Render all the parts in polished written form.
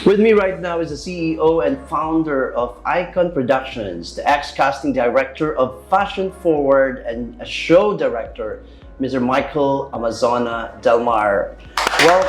With me right now is the CEO and founder of Icon Productions, the ex-casting director of Fashion Forward and a show director, Mr. Michael Amazona Del Mar. Well,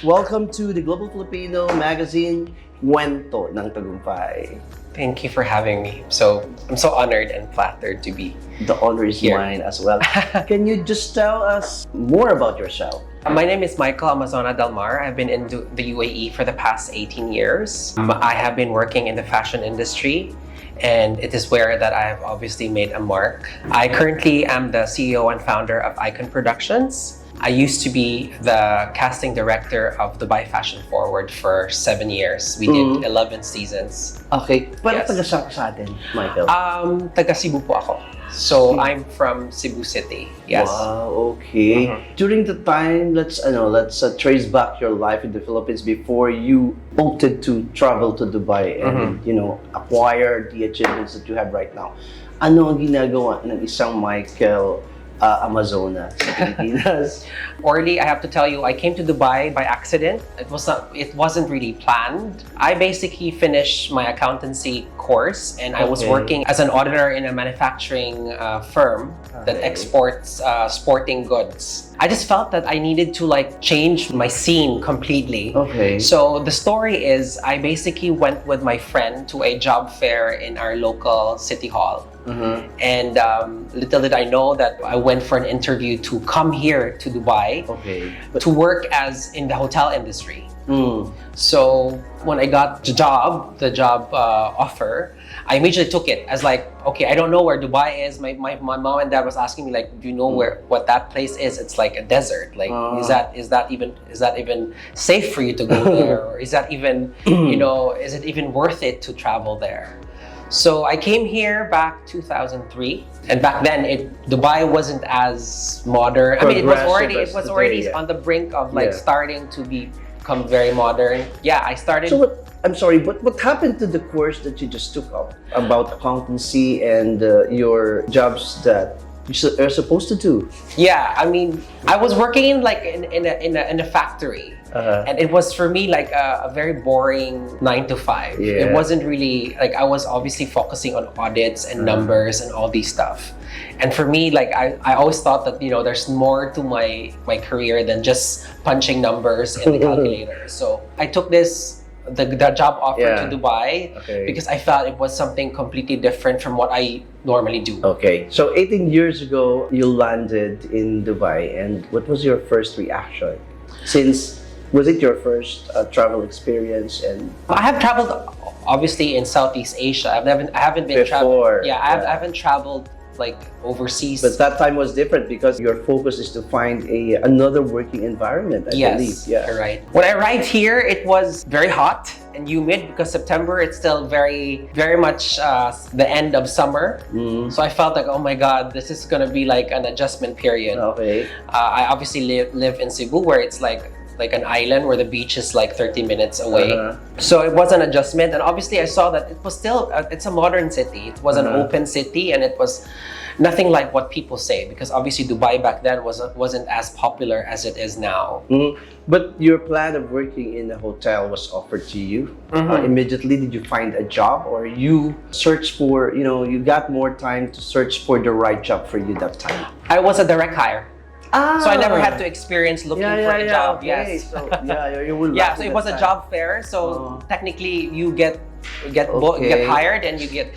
welcome to the Global Filipino magazine, Kwento ng Tagumpay. Thank you for having me. I'm so honored and flattered to be The honor is here. mine as well. Can you just tell us more about yourself? My name is Michael Amazona Del Mar. I've been in the UAE for the past 18 years. I have been working in the fashion industry, and it is where that I have obviously made a mark. I currently am the CEO and founder of Icon Productions. I used to be the casting director of Dubai Fashion Forward for 7 years. We did 11 seasons. Okay, para Yes. taga-saan ka sa atin, Michael? Taga Cebu po ako. So I'm from Cebu City. Yes. Wow, okay. During the time, let's trace back your life in the Philippines before you opted to travel to Dubai and acquire the achievements that you have right now. Ano ang ginagawa ng isang Michael Amazona sa Pilipinas? Orly, I have to tell you, I came to Dubai by accident. It wasn't really planned. I basically finished my accountancy course and I was working as an auditor in a manufacturing firm that exports sporting goods. I just felt that I needed to change my scene completely. Okay. So the story is I basically went with my friend to a job fair in our local city hall. And little did I know that I went for an interview to come here to Dubai to work as in the hotel industry. So when I got the job offer, I immediately took it as okay, I don't know where Dubai is. My mom and dad was asking me do you know what that place is? It's like a desert. Is that even safe for you to go there? Or is that even is it even worth it to travel there? So I came here back 2003, and back then Dubai wasn't as modern. I mean, it was already on the brink of starting to become very modern. Yeah, I started. So I'm sorry, but what happened to the course that you just took up about accountancy and your jobs that you're supposed to do? Yeah, I mean, I was working in a factory. And it was for me a very boring 9 to 5. Yeah. It wasn't really I was obviously focusing on audits and numbers and all these stuff. And for me, I always thought that there's more to my career than just punching numbers in the calculator. So I took the job offer to Dubai because I felt it was something completely different from what I normally do. Okay, so 18 years ago, you landed in Dubai, and what was your first reaction? Was it your first travel experience? And I have traveled, obviously, in Southeast Asia. I haven't been traveled. Yeah, I haven't traveled overseas. But that time was different because your focus is to find another working environment, I believe. Yes, you're right. When I arrived here, it was very hot and humid because September, it's still very, very much the end of summer. So I felt oh my God, this is going to be an adjustment period. Okay. I obviously live in Cebu where it's like an island where the beach is 30 minutes away. So it was an adjustment, and obviously I saw that it was still it's a modern city. It was an open city, and it was nothing like what people say, because obviously Dubai back then wasn't as popular as it is now. But your plan of working in a hotel was offered to you. Immediately, did you find a job, or you searched for you got more time to search for the right job for you that time? I was a direct hire. So I never had to experience looking for a job. Okay. Yes. So you will. So it was a job fair. So technically, you get hired and you get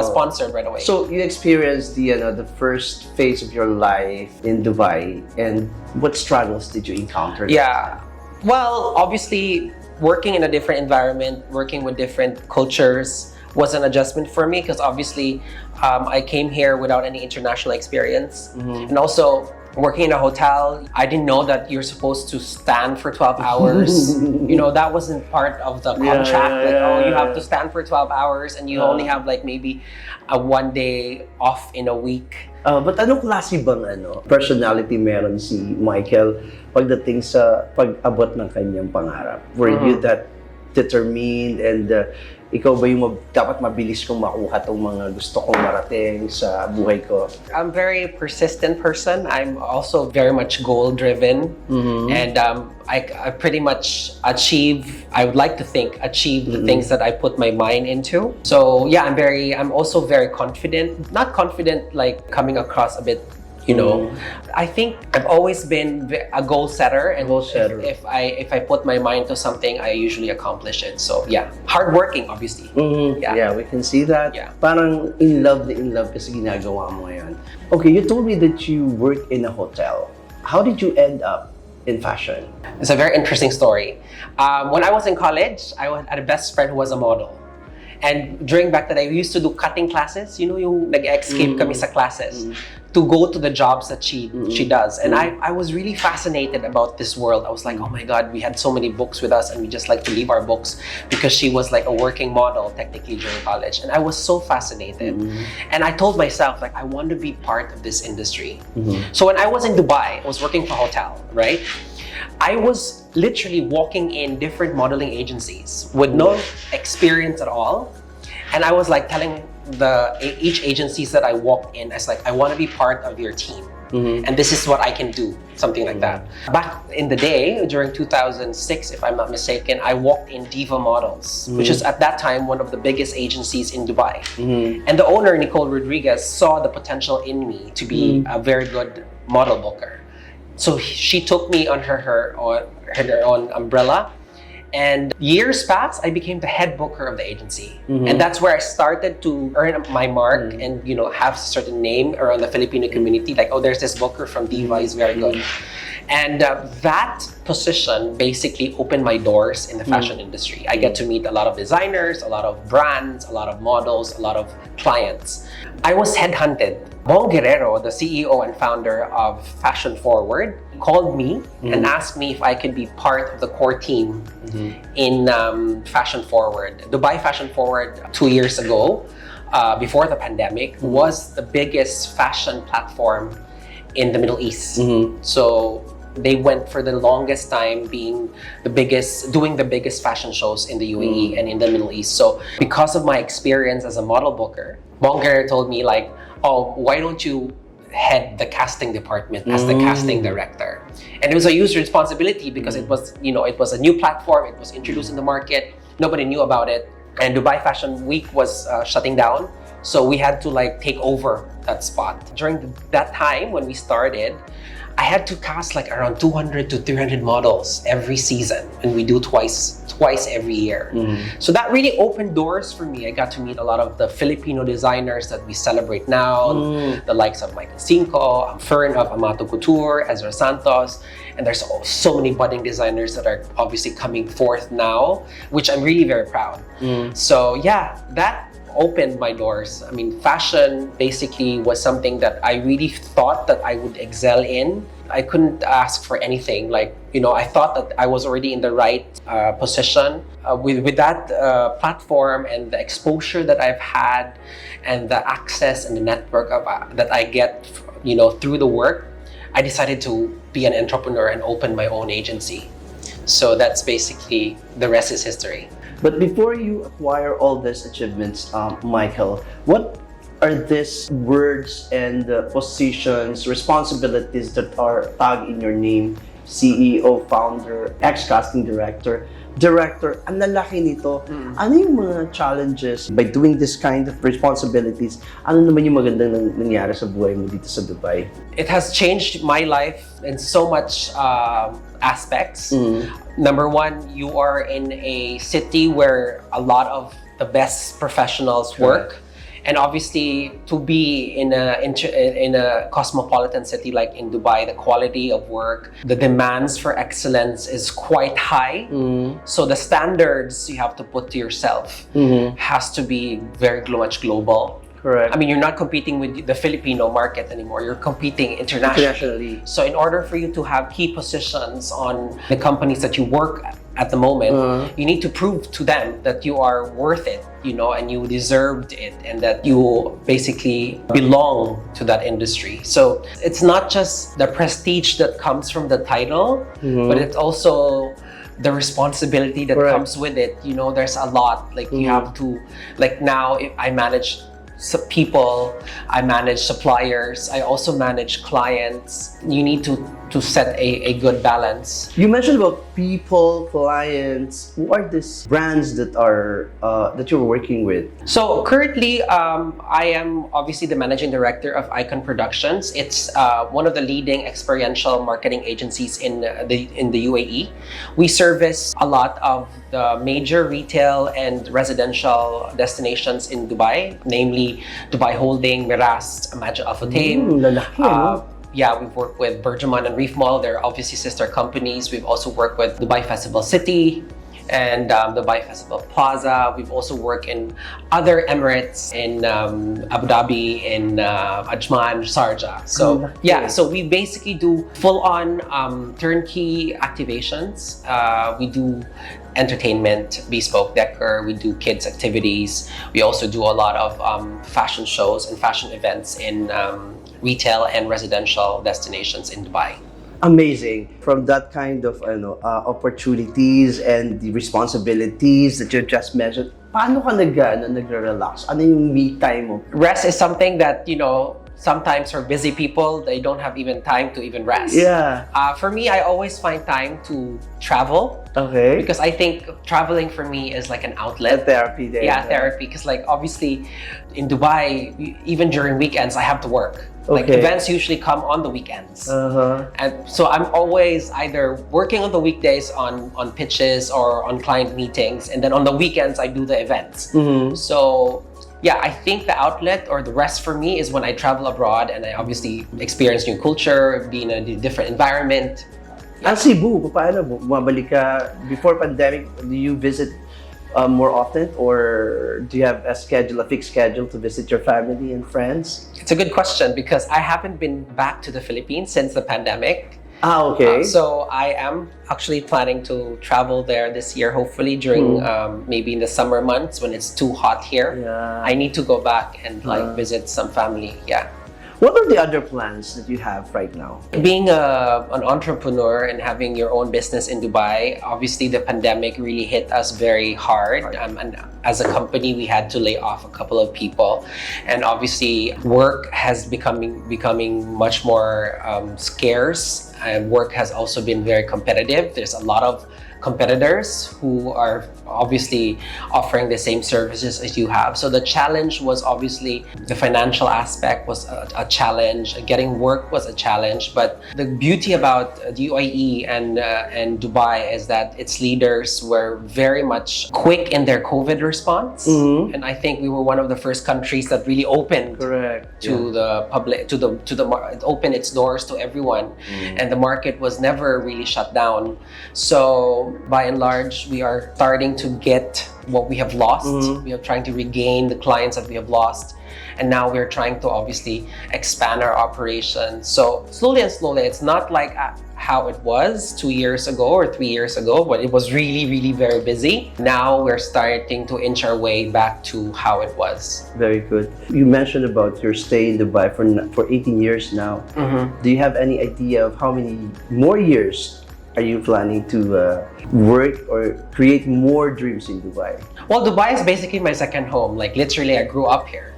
sponsored right away. So you experienced the first phase of your life in Dubai, and what struggles did you encounter? Yeah. Well, obviously, working in a different environment, working with different cultures was an adjustment for me because obviously I came here without any international experience, and also working in a hotel, I didn't know that you're supposed to stand for 12 hours. That wasn't part of the contract. You have to stand for 12 hours and you only have maybe a 1 day off in a week. But anong klase bang personality meron si Michael pagdating sa pag-abot ng kanyang pangarap? Were you that determined and ikaw ba yung dapat mabilis kong makuha tong mga gusto kong marating sa buhay ko? I'm a very persistent person. I'm also very much goal-driven. And I pretty much I would like to think, achieve the things that I put my mind into. So yeah, I'm also very confident. Not confident like coming across a bit, you know. I think I've always been a goal setter, and if I put my mind to something, I usually accomplish it. So yeah, hardworking obviously. Yeah, we can see that. Yeah. Parang in love kasi ginagawa mo ngayon. Okay, you told me that you work in a hotel. How did you end up in fashion? It's a very interesting story. When I was in college, had a best friend who was a model. And during back then, I used to do cutting classes. You know, yung nag-escape kami sa classes to go to the jobs that she does. And I was really fascinated about this world. I was like, oh my God, we had so many books with us and we just like to leave our books, because she was like a working model technically during college. And I was so fascinated. And I told myself, like, I want to be part of this industry. So when I was in Dubai, I was working for a hotel, right? I was literally walking in different modeling agencies with no experience at all. And I was like telling each agencies that I walked in, I was like, I want to be part of your team. And this is what I can do, something like that. Back in the day, during 2006, if I'm not mistaken, I walked in Diva Models, which is at that time one of the biggest agencies in Dubai. And the owner, Nicole Rodriguez, saw the potential in me to be a very good model booker. So she took me on her own umbrella, and years passed, I became the head booker of the agency. And that's where I started to earn my mark and, you know, have a certain name around the Filipino community. Like, oh, there's this booker from Diva, he's very good. And that position basically opened my doors in the fashion industry. I get to meet a lot of designers, a lot of brands, a lot of models, a lot of clients. I was headhunted. Bong Guerrero, the CEO and founder of Fashion Forward, called me and asked me if I could be part of the core team in Fashion Forward. Dubai Fashion Forward 2 years ago, before the pandemic, was the biggest fashion platform in the Middle East. So they went for the longest time doing the biggest fashion shows in the UAE and in the Middle East. So because of my experience as a model booker, Bong Guerrero told me like, oh, why don't you head the casting department as the casting director? And it was a huge responsibility because it was, you know, it was a new platform, it was introduced in the market, nobody knew about it, and Dubai Fashion Week was shutting down, so we had to like take over that spot. During that time when we started, I had to cast like around 200 to 300 models every season, and we do twice every year. So that really opened doors for me. I got to meet a lot of the Filipino designers that we celebrate now, the likes of Michael Cinco, Fern of Amato Couture, Ezra Santos, and there's so many budding designers that are obviously coming forth now, which I'm really very proud. So yeah, that opened my doors. I mean, fashion basically was something that I really thought that I would excel in. I couldn't ask for anything. Like, you know, I thought that I was already in the right position. With that platform and the exposure that I've had and the access and the network that I get, you know, through the work, I decided to be an entrepreneur and open my own agency. So that's basically, the rest is history. But before you acquire all these achievements, Michael, what are these words and positions, responsibilities that are tagged in your name? CEO, founder, ex-casting director, ang lalaki nito. Ano yung mga challenges by doing this kind of responsibilities? Ano naman yung magandang nangyari sa buhay mo dito sa Dubai? It has changed my life in so much aspects. Number one, you are in a city where a lot of the best professionals work. And obviously, to be in a cosmopolitan city like in Dubai, the quality of work, the demands for excellence is quite high. So the standards you have to put to yourself has to be very much global. Correct. I mean, you're not competing with the Filipino market anymore. You're competing internationally. So in order for you to have key positions on the companies that you work at the moment, you need to prove to them that you are worth it, you know, and you deserved it, and that you basically belong to that industry. So it's not just the prestige that comes from the title, but it's also the responsibility that Correct. comes with it. You know, there's a lot. Like you have to, like now, if I manage people, I manage suppliers, I also manage clients. You need to set a good balance. You mentioned about people, clients. Who are these brands that are that you're working with? So currently, I am obviously the managing director of Icon Productions. It's one of the leading experiential marketing agencies in the UAE. We service a lot of the major retail and residential destinations in Dubai, namely Dubai Holding, Miras, Imagine Al Futtaim. Lalaki, no? Yeah, we've worked with Bergman and Reef Mall. They're obviously sister companies. We've also worked with Dubai Festival City and Dubai Festival Plaza. We've also worked in other Emirates, in Abu Dhabi, in Ajman, Sharjah. So yeah, so we basically do full-on turnkey activations. We do entertainment, bespoke decor, we do kids activities. We also do a lot of fashion shows and fashion events in retail and residential destinations in Dubai. Amazing. From that kind of opportunities and the responsibilities that you just mentioned, paano ka nagre-relax? Ano yung me time mo? Rest is something that, you know, sometimes for busy people, they don't have even time to even rest. Yeah. For me, I always find time to travel. Okay. Because I think traveling for me is like an outlet. A therapy day. Yeah, therapy. Because like obviously in Dubai, even during weekends, I have to work. Like Okay. events usually come on the weekends. Uh-huh. And so I'm always either working on the weekdays on pitches or on client meetings. And then on the weekends, I do the events. Mm-hmm. So yeah, I think the outlet or the rest for me is when I travel abroad and I obviously experience new culture, be in a different environment. Ang Cebu, paano? Bumabalik ka before pandemic, do you visit more often or do you have a fixed schedule to visit your family and friends? It's a good question because I haven't been back to the Philippines since the pandemic. Okay. So I am actually planning to travel there this year, hopefully during maybe in the summer months when it's too hot here. Yeah. I need to go back and visit some family. Yeah. What are the other plans that you have right now? Being an entrepreneur and having your own business in Dubai, obviously the pandemic really hit us very hard. And as a company, we had to lay off a couple of people. And obviously work has becoming much more scarce. And work has also been very competitive. There's a lot of competitors who are obviously offering the same services as you have. So the challenge was obviously the financial aspect was a challenge. Getting work was a challenge. But the beauty about the UAE and Dubai is that its leaders were very much quick in their COVID response. Mm-hmm. And I think we were one of the first countries that really opened Correct. to the public, opened its doors to everyone, and the market was never really shut down. So by and large, we are starting to get what we have lost. We are trying to regain the clients that we have lost, and now we're trying to obviously expand our operations. So slowly and slowly, it's not like how it was 2 years ago or 3 years ago, but it was really, really very busy. Now we're starting to inch our way back to how it was. Very good. You mentioned about your stay in Dubai for 18 years now. Do you have any idea of how many more years are you planning to work or create more dreams in Dubai? Well, Dubai is basically my second home. Like literally, I grew up here.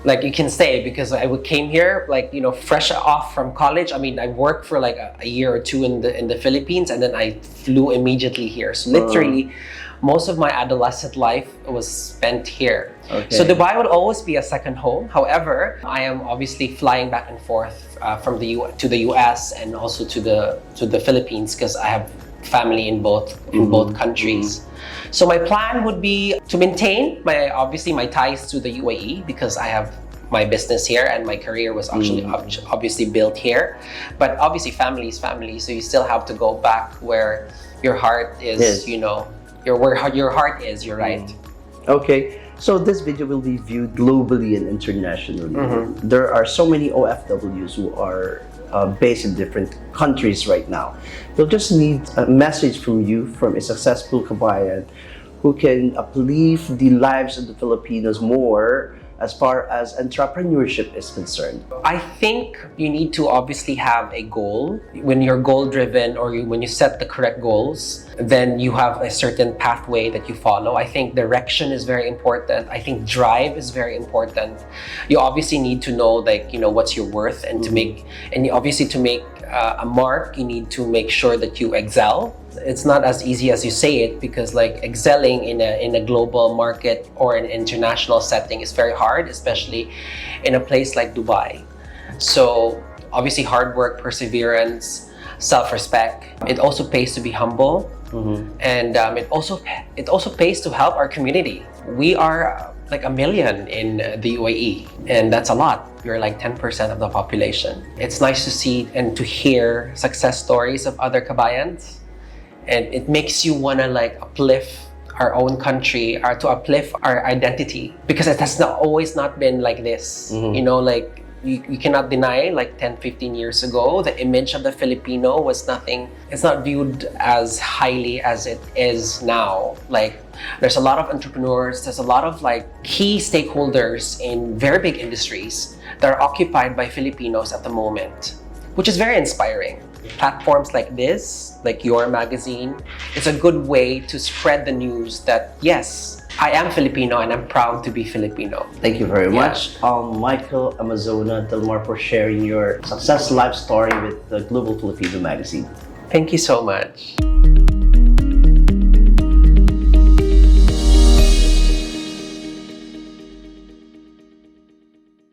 Like you can say, because I came here like, you know, fresh off from college. I mean, I worked for like a year or two in the Philippines, and then I flew immediately here. So literally, most of my adolescent life was spent here. Okay. So Dubai will always be a second home. However, I am obviously flying back and forth from to the US and also to the Philippines because I have family in both countries. So my plan would be to maintain my ties to the UAE because I have my business here and my career was actually obviously built here. But obviously family is family, so you still have to go back where your heart is. Yes. You know, where your heart is. You're right. Okay. So this video will be viewed globally and internationally. There are so many OFWs who are based in different countries right now. They'll just need a message from you, from a successful kabayan who can uplift the lives of the Filipinos more as far as entrepreneurship is concerned? I think you need to obviously have a goal. When you're goal driven, or when you set the correct goals, then you have a certain pathway that you follow. I think direction is very important. I think drive is very important. You obviously need to know, like, what's your worth, and to make a mark, you need to make sure that you excel. It's not as easy as you say it, because like excelling in a global market or an international setting is very hard, especially in a place like Dubai. So obviously hard work, perseverance, self-respect. It also pays to be humble, and it also pays to help our community. We are like 1 million in the UAE, and that's a lot. We're like 10% of the population. It's nice to see and to hear success stories of other kabayans, and it makes you want to like uplift our own country, or to uplift our identity, because it has always not been like this. Like you cannot deny, like 10-15 years ago, the image of the Filipino was nothing. It's not viewed as highly as it is now. Like there's a lot of entrepreneurs, there's a lot of like key stakeholders in very big industries that are occupied by Filipinos at the moment, which is very inspiring. Platforms like this, like your magazine, it's a good way to spread the news that yes, I am Filipino and I'm proud to be Filipino. Thank you very much, Michael Amazona Del Mar, for sharing your success life story with the Global Filipino magazine. Thank you so much.